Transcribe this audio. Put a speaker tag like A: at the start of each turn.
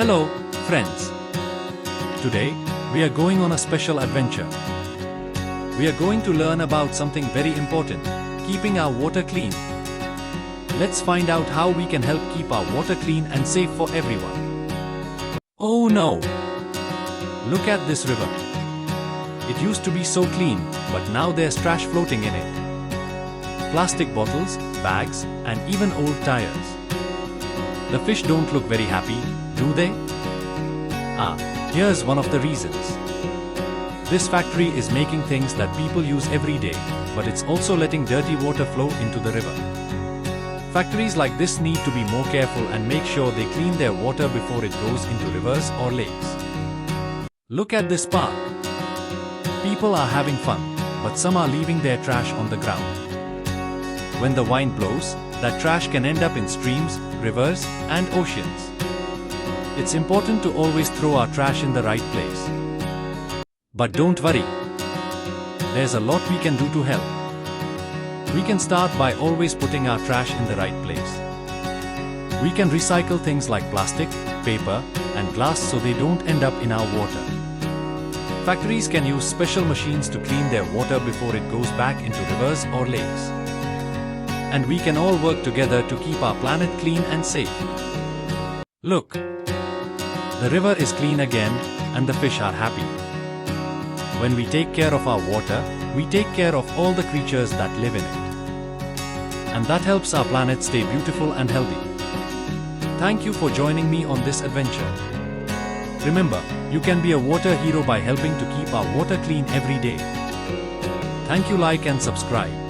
A: Hello, friends. Today, we are going on a special adventure. We are going to learn about something very important, keeping our water clean. Let's find out how we can help keep our water clean and safe for everyone. Oh no! Look at this river. It used to be so clean, but now there's trash floating in it. Plastic bottles, bags, and even old tires. The fish don't look very happy, do they? Here's one of the reasons. This factory is making things that people use every day, but it's also letting dirty water flow into the river. Factories like this need to be more careful and make sure they clean their water before it goes into rivers or lakes. Look at this park. People are having fun, but some are leaving their trash on the ground. When the wind blows, that trash can end up in streams, rivers, and oceans. It's important to always throw our trash in the right place. But don't worry. There's a lot we can do to help. We can start by always putting our trash in the right place. We can recycle things like plastic, paper, and glass so they don't end up in our water. Factories can use special machines to clean their water before it goes back into rivers or lakes. And we can all work together to keep our planet clean and safe. Look! The river is clean again, and the fish are happy. When we take care of our water, we take care of all the creatures that live in it. And that helps our planet stay beautiful and healthy. Thank you for joining me on this adventure. Remember, you can be a water hero by helping to keep our water clean every day. Thank you, like and subscribe.